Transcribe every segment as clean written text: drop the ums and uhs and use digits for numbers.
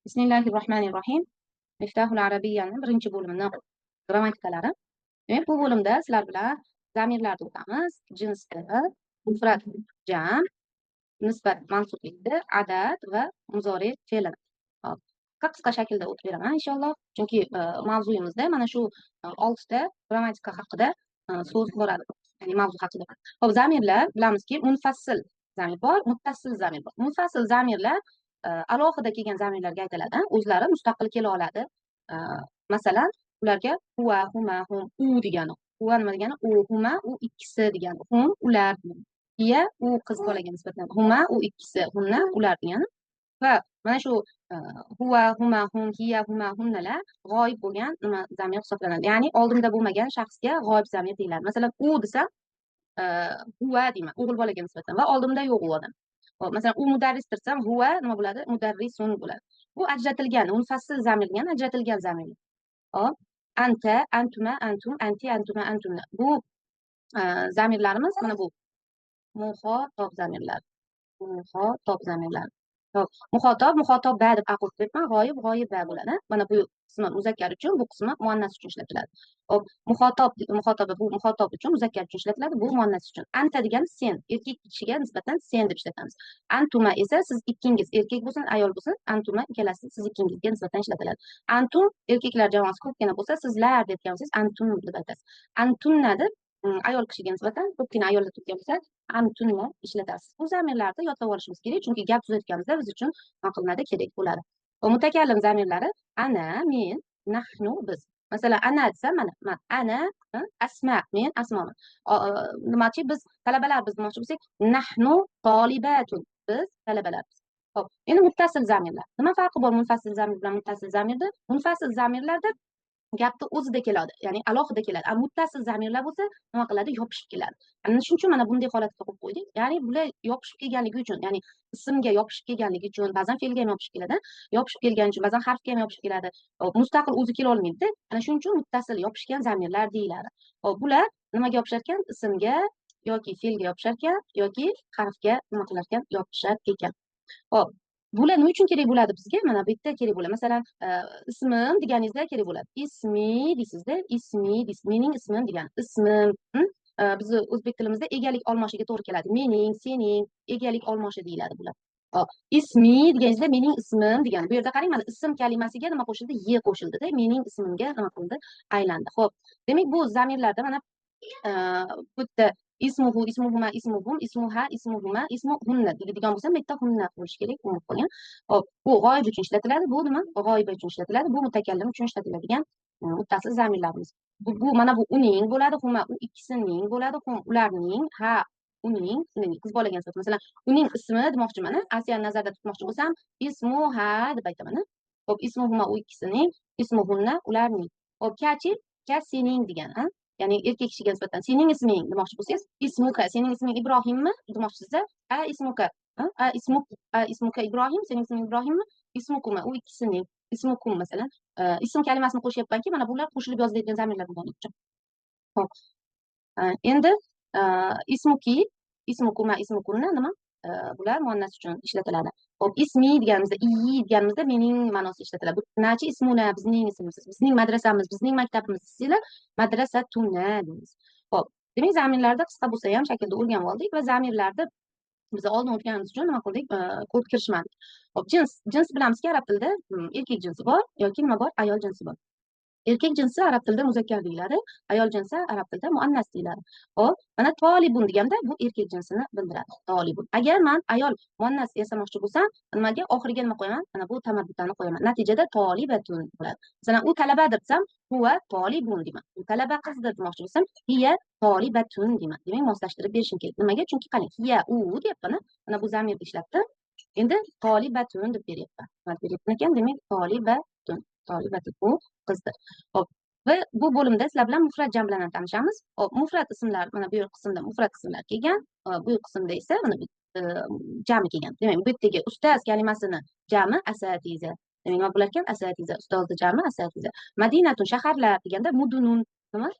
Bismillahirrohmanirrohim. Miftahul Arabiyaning birinchi bo'limini grammatikalari. Demak, bu bo'limda sizlar bilan zamirlarni o'tamiz. Jinsni, mufrat, jam, nisbat mansublikni, adad va muzori fe'lini. Hop. Qisqa shaklda o'tib beraman inshaalloh. Chunki mavzuyimizda mana shu 6 ta grammatika haqida so'z boradi. Ya'ni mavzu haqida. Hop, zamirlar bilamizki, munfassil zamir bor, muttassil zamir bor. Munfassil zamirlar alohida kelgan zamirlarga aytiladi. O'zlari mustaqil kela oladi. Masalan, ularga huva, huma, hum, u degani. Huva nima degani? U, huma, u ikkisi degani. Hum ular. Hiya u qiz bolaga nisbatan. Huma u ikkisi, hunna ular degani. Va mana shu huva, huma, hum, hiya, huma, hunnalar g'oyib bo'lgan nima zamir hisoblanadi. Ya'ni oldinda bo'lmagan shaxsga g'oyib zamir deyiladi. Masalan, u desam, huva deyman, o'g'il bolaga nisbatan va oldimda yo'q u odam. Hop, masalan, u mudarris desam, huva nima bo'ladi? Mudarrisun bo'ladi. Bu ajratilgan, munfassil zamir degani ajratilgan zamir. Hop, anta, antuma, antum, anti, antuma, antumna. Bu zamirlarimiz mana bu muxotob zamirlar. Muxotob zamirlar. Hop, muxotob ba deb aql qo'yibman, g'oyib ba bo'ladi. Mana bu qismi muzakkar uchun, bu qismi muannas uchun ishlatiladi. Hop, bu muxotob uchun, muzakkar uchun ishlatiladi, bu muannas uchun. Anta degani sen, erkak kishiga nisbatan sen deb ishlatamiz. Antuma esa siz ikkingiz, erkak bo'lsin, ayol bo'lsin, antuma ikkalasi siz ikkingizga nisbatan ishlatiladi. Antum erkaklar jamoasi ko'pgina bo'lsa, sizlar deb aytgansiz, antum deb aytasiz. Antunna deb ayol kishiga nisbatan ko'pgina ayollar turgan bo'lsa, antunna ishlatasiz. Bu zamirlarni yodlab olishimiz kerak, chunki gap so'zlayotganimizda biz uchun nima qilinadi, kerak bo'ladi. Va mutakallim zamirlari ana, men, nahnu, biz. Masalan, ana desam, mana, ana, asma, men asmoman. Nimachi biz talabalar biz demoqchi bo'lsak, nahnu tolibatun, biz talabalarmiz. Hop, endi muttasil zamirlar. Nima farqi bor munfasil zamir bilan muttasil zamirda? Munfasil zamirlarda gapni o'zida keladi, ya'ni alohida keladi. Muttasil zamirlar bo'lsa nima qiladi? Yopishib keladi. Ana shuning uchun mana bunday holatga qo'yib qo'ydik. Ya'ni bular yopishib kelganligi uchun, ya'ni ismga yopishib kelganligi uchun, ba'zan fe'lga ham yopishib keladi. Yopishib kelgani uchun ba'zan harfga ham yopishib keladi. Mustaqil o'zi kela olmaydi-da. Ana shuning uchun muttasil yopishgan zamirlar deyiladi. Hop, bular nimaga yopishar ekan? Ismga yoki fe'lga yopishar ekan, yoki harfga nima qilar ekan? Yopishar ekan. Hop, bular nima uchun kerak bo'ladi bizga? Mana bu yerda kerak bo'ladi. Masalan, ismim deganingizda kerak bo'ladi. Ismi deysizda, ismi deysiz. Mening ismim degani. Ismim. Bizni o'zbek tilimizda egalik olmoshiga to'g'ri keladi. Mening, sening, egalik olmoshi deyiladi bular. Hop, ismi deganingizda mening ismim degani. Bu yerda qarang, mana ism kalimasiga nima qo'shildi? Ye qo'shildi-da, mening ismimga nima qildi? Aylandi. Hop, demak bu zamirlarda mana bu yerda ismuhu, ismuhuma, ismuhum, ismuha, ismuhuma, ismuhunna deydigan bo'lsa, bu yerda hunna bo'lishi kerak, unutib qolgan. Hop, bu g'oyib uchun ishlatiladi, bu nima? G'oyiba uchun ishlatiladi, bu mutakallim uchun ishlatiladigan muttasil zamirlarimiz. Bu mana bu uning bo'ladi, huma u ikkisining bo'ladi, hum ularning, ha uning qiz bolaga nisbatan. Masalan, uning ismi demoqchiman, asyan nazarda tutmoqchi bo'lsam, ismuha deb aytaman. Hop, ismuhuma u ikkisining, ismuhunna ularning. Hop, kachi ka sening degani. Ya'ni erkak kishiga nisbatan sening isming demoqchi bo'lsangiz, ismuka, sening isming Ibrohimmi demoqchisizda, ismuka, ismuka Ibrohim, sening isming Ibrohimmi, ismukuma u ikkisining, ismukum masalan, ism kalimasini qo'shyapmanki, mana bular qo'shilib yoziladigan zamirlar bo'lgani uchun. Hop. Endi ismuki, ismukuma, ismukunna nima? Bular muannas uchun ishlatiladi. Hop, ismi deganimizda, iyi deganimizda mening ma'nosida ishlatiladi. Bu nachi ismuna, bizning ismimiz, bizning madrasamiz, bizning maktabimiz desanglar, madrasatuna deymiz. Hop, demak zamirlarda qisqa bo'lsa ham shaklda o'rganib oldik va zamirlarni biz oldin o'tganimiz uchun nima qildik? Ko'p kirishmadik. Hop, jins bilamizki, arab tilida erkak jinsi bor yoki nima bor? Ayol jinsi bor. Erkak jinsi arab tilida muzakkar deyiladi, ayol jinsi arab tilida muannas deyiladi. Hop, mana tolibun deganda bu erkak jinsini bildiradi. Tolibun. Agar men ayol muannas yasamoqchi bo'lsam, nimaga oxiriga nima qo'yaman? Mana bu tamaddudani qo'yaman. Natijada tolibatun bo'ladi. Masalan, u talabadir desam, huwa tolibun deyman. U talaba qizdir demoqchi bo'lsam, hiya tolibatun deyman. Demak, moslashtirib berishim kerak. Nimaga? Chunki qarang, hiya u deyapman, mana bu zamirni ishlatdim. Endi tolibatun deb beryapman. Nima beryapman ekan? Demak, tolibatun. Tolibatun u qizdir. Hop, va bu bo'limda sizlar bilan mufrat jam bilan tanishamiz. Hop, mufrat ismlar mana bu qismda mufrat ismlar kelgan, bu qismda esa mana bu jami kelgan. Demak, bu yerdagi ustoz kalimasini jami asatiza. Demak, nima bo'lar ekan? Asatiza, ustozni jami asatiza. Madinatun shaharlar deganda mudunun nima?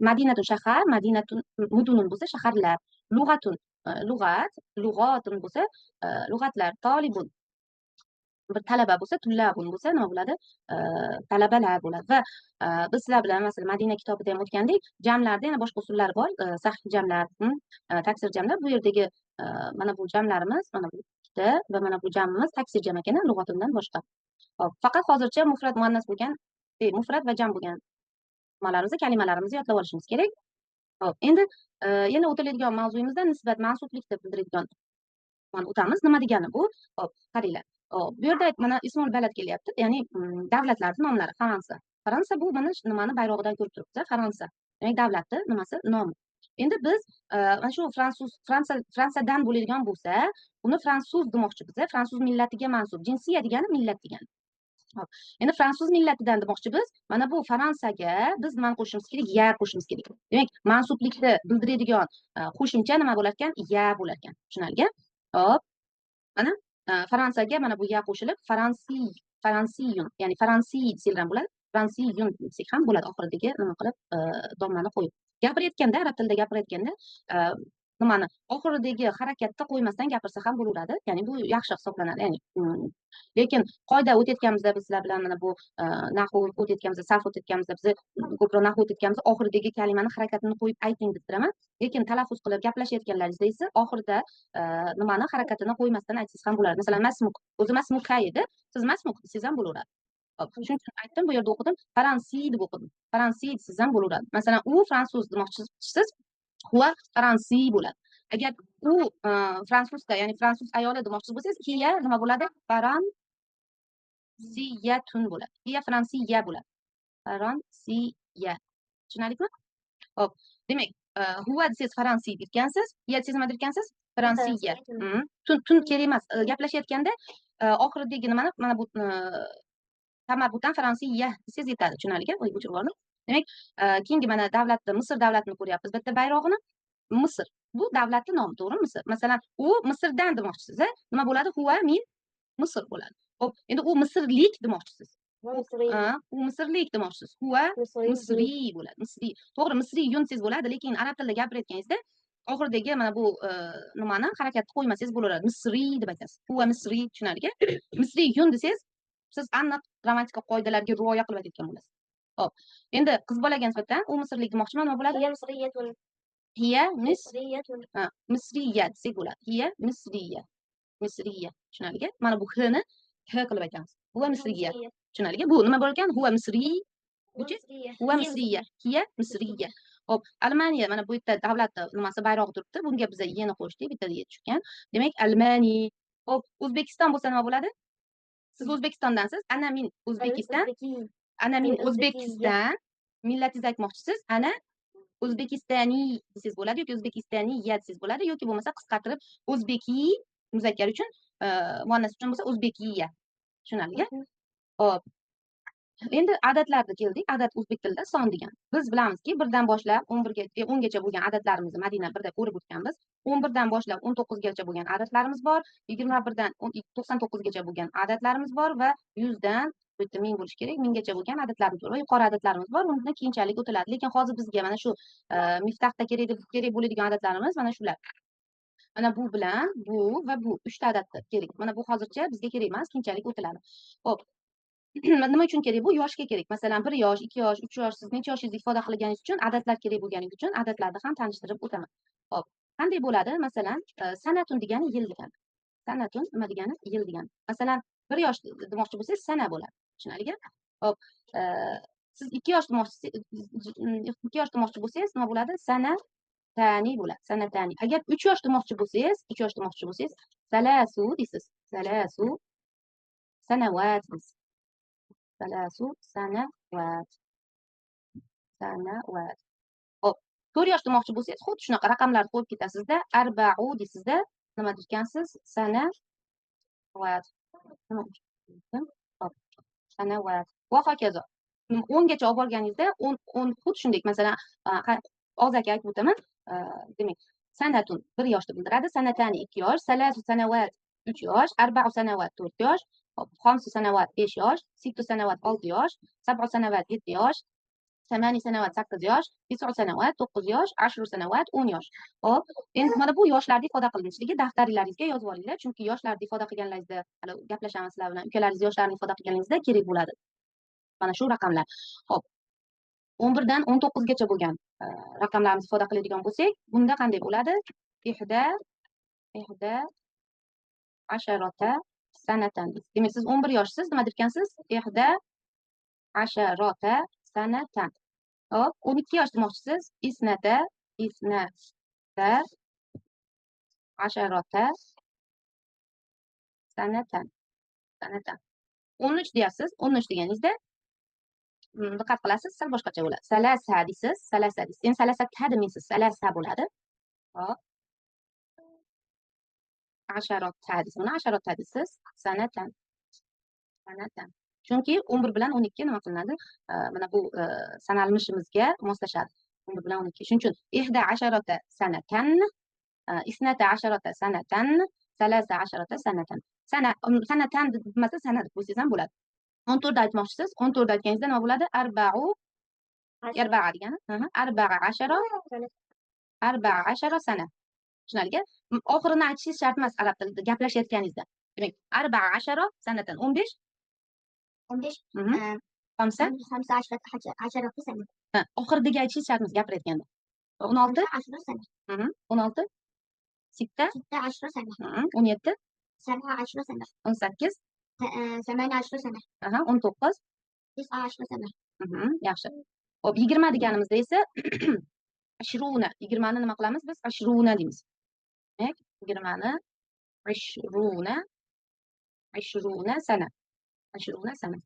Madinatun shahar, madinatun mudunun bo'lsa shaharlar. Lug'atun lug'at, lug'atun bo'lsa lug'atlar. Tolibun bir talaba bo'lsa, tullabun bo'lsa nima bo'ladi? Talabalar bo'ladi va biz sizlar bilan masalan Madina kitobida ham o'tgandek, jamlarda yana boshqa usullar bor. Sahih jamlar, taksir jamlar. Bu yerdagi mana bu jamlarimiz, mana bu ikkita va mana bu jamimiz taksir jam ekan, lug'atimdan boshqa. Hop, faqat hozircha mufrat muannas bo'lgan, mufrat va jam bo'lgan nimalarimizni, kalimalarimizni yodlab olishimiz kerak. Hop, endi yana o'tiladigan mavzuyimizda nisbat mansublikni bildiradigan o'tamiz. Nima degani bu? Hop, qaranglar. Bu yerda mana ismul balad kelyapti, ya'ni davlatlarning nomlari. Fransiya. Fransiya bu mana nimani bayrog'idan ko'rib turibsiz, Fransiya. Demak, davlatni nimasi? Nomi. Endi biz mana shu Fransiyadan bo'ladigan bo'lsa, uni fransuz demoqchimiz. Fransuz millatiga mansub. Jinsiya degani millat degani. Hop. Endi fransuz millatidan demoqchimiz. Mana bu Fransiyaga biz nimani qo'shishimiz kerak? Ya qo'shishimiz kerak. Demak, mansublikni bildiradigan qo'shimcha nima bo'lar ekan? Ya bo'lar ekan. Tushunarli? Hop. Mana Fransiyaga mana bu ya qo'shilib, Fransiyun, ya'ni Fransiy desak bo'ladi. Fransiyun desak ham bo'ladi oxiridagi nima qilib domlani qo'yib. Gapirayotganda, arab tilida gapirayotganda nimani oxiridagi harakatni qo'ymasdan gapirsa ham bo'laveradi. Ya'ni bu yaxshi hisoblanadi. Ya'ni lekin qoida o'tayotganimizda biz sizlar bilan mana bu nahv o'tayotganimizda, sarf o'tayotganimizda biz ko'proq nahv o'tayotganimizda oxiridagi kalimani harakatini qo'yib ayting deb turaman. Lekin talaffuz qilib gaplashayotganlaringizda esa oxirida nimani harakatini qo'ymasdan aytsangiz ham bo'ladi. Masalan, masmuk, o'zi masmuka edi, siz masmuk desangiz ham bo'laveradi. Hop, shuning uchun aytdim, bu yerda o'qidim, Faransiy deb o'qidim. Faransiy desangiz ham bo'laveradi. Masalan, u fransuz demoqchisiz, huwa Faransiy bo'ladi. Agar u fransuzka, ya'ni fransuz ayoli demoqchi bo'lsangiz, hiya nima bo'ladi? Faransiyatun bo'ladi. Hiya Fransiya bo'ladi. Faransiya. Tushunarlikmi? Hop, demak, huwa desangiz Faransiy deyotgansiz, hiya desangiz nima deyotgansiz? Fransiya. Tun kerak emas. Gaplashayotganda oxiridagi nimani mana bu tamarbutan Fransiya desangiz yetadi. Tushunarlikmi? O'chirib yubordim. Demak, keyingi mana davlatni, Misr davlatini ko'ryapmiz. Bitta bayrog'ini Misr. Bu davlatning nomi, to'g'rimi? Misr. Masalan, u Misrdan demoqchisiz, nima bo'ladi? Huwa min Misr bo'ladi. Hop, endi u Misrlik demoqchisiz. U Misrlik demoqchisiz. Huwa Misriy bo'ladi. Misriy. To'g'ri, Misriyun desangiz bo'ladi, lekin arab tilida gapirayotganingizda oxiridagi mana bu nimani harakatni qo'ymasangiz bo'laveradi. Misriy deb aytasiz. Huwa Misriy, tushunarli? Misriyun desangiz siz aniq grammatika qoidalariga rioya qilib aytayotgan bo'lasiz. Hop. Endi qiz bolaga nisbatan u Misrlik demoqchiman, nima bo'ladi? Hiya Misriya desak bo'ladi. Hiya Misriya. Tushunarli? Mana bu h-ni h qilib aytamiz. Huwa Misriya. Tushunarli? Bu nima bo'lar ekan? Huwa Misriy. Buchi? Huwa Misriya. Hiya Misriya. Hop, Almaniya mana bu yerda davlatni nimasi bayrog'i turibdi. Bunga biz yeni qo'shdik, bittada ye tushgan. Demak, Almaniya. Hop, O'zbekiston bo'lsa nima bo'ladi? Siz O'zbekistondansiz. Ana min O'zbekiston. Millatingizni aytmoqchisiz. Ana O'zbekistoniy desangiz bo'ladi yoki O'zbekistoniya desangiz bo'ladi yoki bo'lmasa qisqartirib O'zbekiy muzakkar uchun, muannas uchun bo'lsa O'zbekiya. Tushunarli? Hop. Endi adatlarga keldik. Adat o'zbek tilida son degan. Biz bilamizki, 1 dan boshlab 10 gacha bo'lgan adatlarimizni Madina 1da ko'rib o'tganmiz. 11 dan boshlab 19 gacha bo'lgan adatlarimiz bor. 21 dan 99 gacha bo'lgan adatlarimiz bor va 100 dan bu yerda 1000 bo'lishi kerak, 1000 gacha bo'lgan adatlarimiz bor va yuqori adatlarimiz bor. Uni keyinchalik o'tiladi. Lekin hozir bizga mana shu miftahda kerak bo'ladigan adatlarimiz mana shular. Mana bu bilan bu va bu 3 ta adat kerak. Mana bu hozircha bizga kerak emas, keyinchalik o'tiladi. Hop. Nima uchun kerak? Bu yoshga kerak. Masalan, 1 yosh, 2 yosh, 3 yosh, siz necha yoshingizni ifoda qilganingiz uchun adatlar kerak bo'lganligi uchun adatlarni ham tanishtirib o'taman. Hop. Qanday bo'ladi? Masalan, sanatun degani yil degani. Sanatun nima degani? Yil degani. Masalan, 1 yosh demoqchi bo'lsangiz sana bo'ladi. Tushunarli? Hop. Siz 2 yosh demoqchi bo'lsangiz nima bo'ladi? Sanatani bo'ladi. Sanatani. Agar 3 yosh demoqchi bo'lsangiz, salasu deysiz. Salasu sanawat deysiz. Salasu sanawat. Hop, 4 yosh demoqchi bo'lsangiz, xuddi shunaqa raqamlarni qo'yib ketasizda, arba'u deysizda, nima deyotgansiz? Sanawat. Hop, sanawat. Va hokazo. 10 gacha olib borganingizda 10 xuddi shunday. Masalan, og'zaki aytib o'taman. Demak, sanatun 1 yoshni bildiradi, sanatani 2 yosh, salasu sanawat 3 yosh, arba'u sanawat 4 yosh, xomsu sanawat 5 yosh, sittu sanawat 6 yosh, sab'u sanawat 7 yosh, 8 سنوات 8 yosh, 9 سنوات 9 yosh, 10 سنوات 10 yosh. Hop, endi mana bu yoshlarni ifoda qilinishligi daftaringlaringizga yozib olinglar, chunki yoshlarni ifoda qilganlaringizda, hali gaplashamiz sizlar bilan, ukalaringiz yoshlarni ifoda qilganingizda kerak bo'ladi. Mana shu raqamlar. Hop, 11 dan 19 gacha bo'lgan raqamlarni ifoda qiladigan bo'lsak, bunda qanday bo'ladi? ihda asharata sanatan. Demak, siz 11 yoshsiz, nima derkansiz? ihda asharata sanatan. Hop, 12 yosh demoqchisiz. Isnata asharata sanatan. 13 deyapsiz. 13 deganingizda diqqat qilasiz, sal boshqacha bo'ladi. Salasa deysiz, salasa deysiz. Endi salasatha demaysiz, salasa bo'ladi. Hop. Asharotha deysiz. Buni asharotha deysiz. Sanatan. Chunki 11 bilan 12 nima qilinadi? Mana bu sanalmishimizga moslashadi. 11 bilan 12. Shuning uchun ihda asharata sanatan, isnata asharata sanatan, salasa asharata sanatan. Sanatan demasa sana deb qo'ysangiz ham bo'ladi. 14 aytmoqchisiz. 14 aytganingizda nima bo'ladi? Arba'a degani. Arba'a ashara sana. Tushunarli? Oxirini aytishingiz shart emas arab tilida gaplashayotganingizda. Demak, arba'a ashara sanatan 15. 15 5 15 سنة. oxiridagi aytishingiz shart emas gapirayotganda. 16 10 سنة. 16 6 16 سنة. 17 17 سنة. 18 18 سنة. 19 19 سنة. Yaxshi. Hop, 20 deganimizda esa 20. 20 ni nima qilamiz biz? 20 deymiz. Demak, 20 ni 20 sana. 20 sana.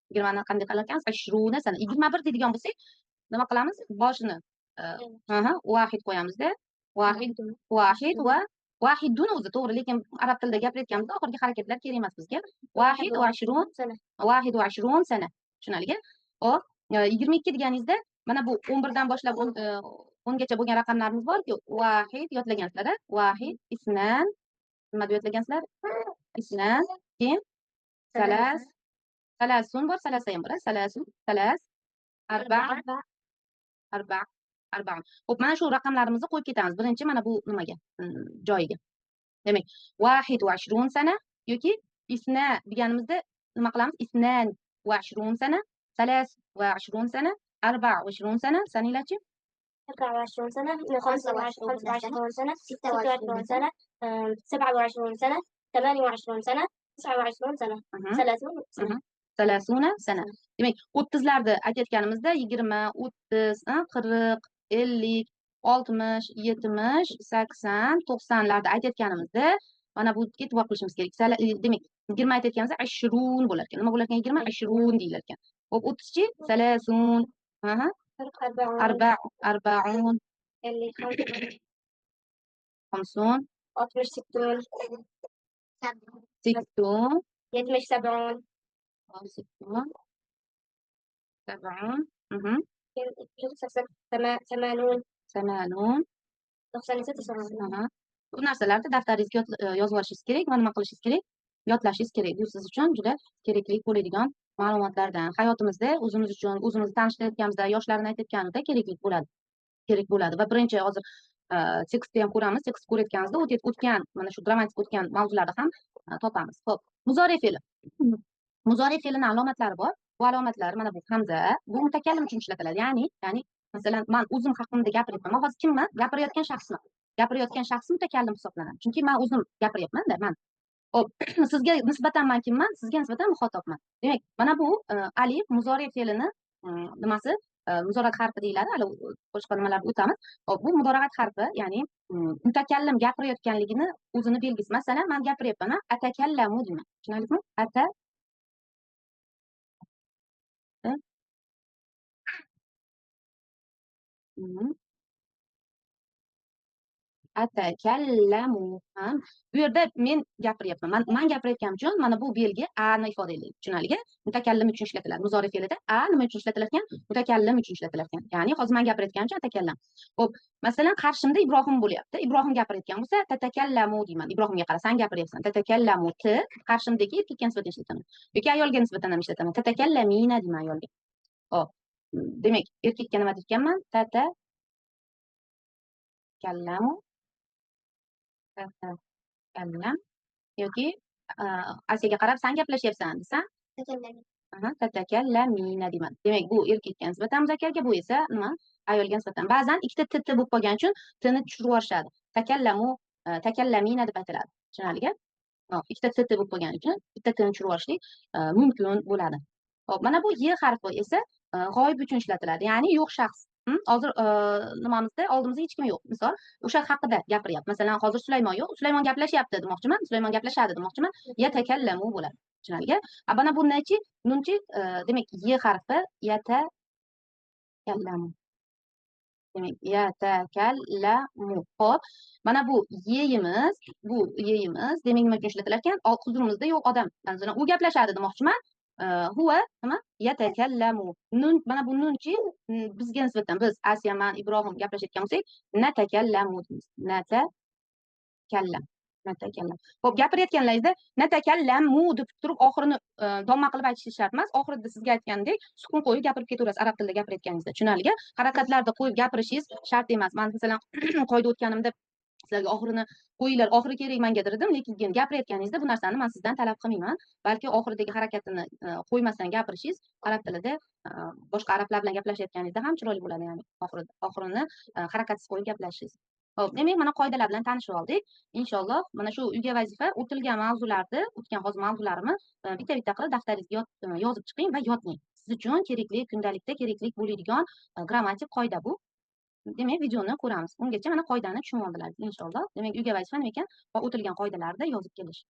20 ni qanday qilar ekansiz? 20 sana. 21 deydigan bo'lsak, nima qilamiz? Boshini vahid qo'yamizda. Vahid va vahidun o'zi to'g'ri, lekin arab tilida gapirayotganimizda oxirgi harakatlar kerak emas bizga. Vahid va 20 sana. Vahid va 20 sana. Tushunarli? Hop, 22 deganingizda mana bu 11 dan boshlab 10 gacha bo'lgan raqamlarimiz bor-ku. Vahid yodlagansizlar-a? Vahid, isnan, nima deb yodlagansizlar? Isnan, keyin salas, salasun bor, salasa ham bor. Salasun, salas, arba'. Xo'p, mana shu raqamlarimizni qo'yib ketamiz. Birinchi mana bu nimaga? Joyiga. Demak, vahid va 20 sana yoki isna deganimizda nima qilamiz? Isnan va 20 sana, salas va 20 sana, arba' va 20 sana, saninglarchi? 24 سنة. 25 سنة. 26 سنة. 27 سنة. 28 سنة. 29 سنة. 30 سنة. 30 sana. Demak, 30larni aytayotganimizda 20, 30, 40, 50, 60, 70, 80, 90larni aytayotganimizda mana bu e'tibor qilishimiz kerak. Demak, 20 aytayotganimizda 20 bo'lar ekan. Nima bo'lar ekan? 20 20 deyilar ekan. Hop, 30chi? 30. 40 40 50 50 60 60 60 70 70 60 70 80 80 90 bu narsalarni daftaringizga yozib olishingiz kerak va nima qilishingiz kerak? Yodlashingiz kerak. Bu siz uchun juda kerakli bo'ladigan ma'lumotlardan. Hayotimizda o'zimiz uchun, o'zimizni tanishtirayotganimizda, yoshlarni aytayotganimizda kerak bo'ladi. Va birinchi hozir tekstni ham ko'ramiz. Tekst ko'rayotganimizda o'tgan mana shu grammatik o'tgan mavzularni ham topamiz. Xo'p, muzori fe'li. Muzori fe'lining alomatlari bor. Bu alomatlar mana bu hamza, bu mutakallim uchun ishlatiladi. Ya'ni masalan, men o'zim haqimda gapiryapman. Men hozir kimman? Gapirayotgan shaxsman. Gapirayotgan shaxsim mutakallim hisoblanadi. Chunki men o'zim gapiryapman-da, men. Hop, sizga nisbatan men kimman? Sizga nisbatan muxotobman. Demak, mana bu alif muzori fe'lini nimasi? Muzorat harfi deyiladi. Hali boshqa nimalarga o'tamiz. Hop, bu mudorat harfi, ya'ni mutakallim gapirayotganligini o'zini belgisi. Masalan, men gapiryapman, atakallamu deyman. Tushunarlimi? Atakallamu. Bu yerda men gapiryapman. Men gapirayotganim uchun mana bu belgi a ni ifodalaydi. Tushunarli? Mutakallim uchun ishlatiladi. Muzori fe'lida a nima uchun ishlatilar ekan? Mutakallim uchun ishlatilar ekan. Ya'ni hozir men gapirayotganim uchun atakallam. Xo'p, masalan, qarshimda Ibrohim bo'lyapti. Ibrohim gapirayotgan bo'lsa, tatakallamu deyman. Ibrohimga qara, sen gapiryapsan. Tatakallamu t qarshimdagi erkakka nisbatan ishlataman. Yoki ayolga nisbatan ham ishlataman. Tatakallamina deyman ayolga. Hop. Demak, erkakka nima deyotganman? Tatakallamu, tatakallam yoki Asiyaga qarab "San gaplashyapsan" desam, تكلمي. aha, tatakallamina deyman. Demak, bu erkakka nisbatan muzakkarga, bu esa nima? Ayolga nisbatan. Ba'zan ikkita t bo'lib qolgani uchun tni tushirib yuborishadi. Takallamu, takallamina deb aytiladi. Tushunarlika? Hop, ikkita t bo'lib qolgani uchun bitta tni tushirib yuborishlik mumkin bo'ladi. Hop, mana bu y harfi esa g'oyib uchun ishlatiladi, ya'ni yo'q shaxs. Hozir nimamizda oldimizda hech kim yo'q. Misol, o'sha haqida gapiryapti. Masalan, hozir Sulaymon yo'q, Sulaymon gaplashyapti demoqchiman, Sulaymon gaplashadi demoqchiman. Yatakallamu bo'ladi. Tushunarlika? Mana bu nunchi, demak y harfi yatakallamu. Demak, yatakallamu. Hop, mana bu yeyimiz, demak nima uchun ishlatilar ekan? Huzurimizda yo'q odam. Masalan, u gaplashadi demoqchiman. Huva nima? Yatakallamu. Mana bu nunchi bizga nisbatan, biz Asiya, man, Ibrohim gaplashayotgan bo'lsak, natakallamu deymiz. Natakallam. Hop, gapirayotganlaringizda natakallamu deb turib oxirini domma qilib aytishingiz shart emas. Oxirida sizga aytgandek sukun qo'yib gapirib ketaverasiz arab tilida gapirayotganingizda. Tushunarlika? Harakatlarda qo'yib gapirishingiz shart emas. Men masalan qoida o'tganimda sizlarga oxirini qo'yinglar, oxiri kerak menga dedim, lekin gapirayotganingizda bu narsani men sizdan talab qilmayman. Balki oxiridagi harakatini qo'ymasdan gapirishingiz arab tilida boshqa arablar bilan gaplashayotganingizda ham chiroyli bo'ladi, ya'ni oxirini harakatsiz qo'yib gaplashishingiz. Hop, demak mana qoidalar bilan tanishib oldik. Inshaalloh mana shu uyga vazifa o'tilgan mavzularni, o'tgan hozir mavzularni bitta-bitta qilib daftaringizga yozib chiqing va yodlang. Siz uchun kerakli, kundalikda kerakli bo'ladigan grammatik qoida bu. Demak, videoni ko'ramiz. Ungacha mana qoidani tushunib oldilar inshaalloh. Demak, uyga vazifa nima ekan? O'tilgan qoidalarni yozib kelish.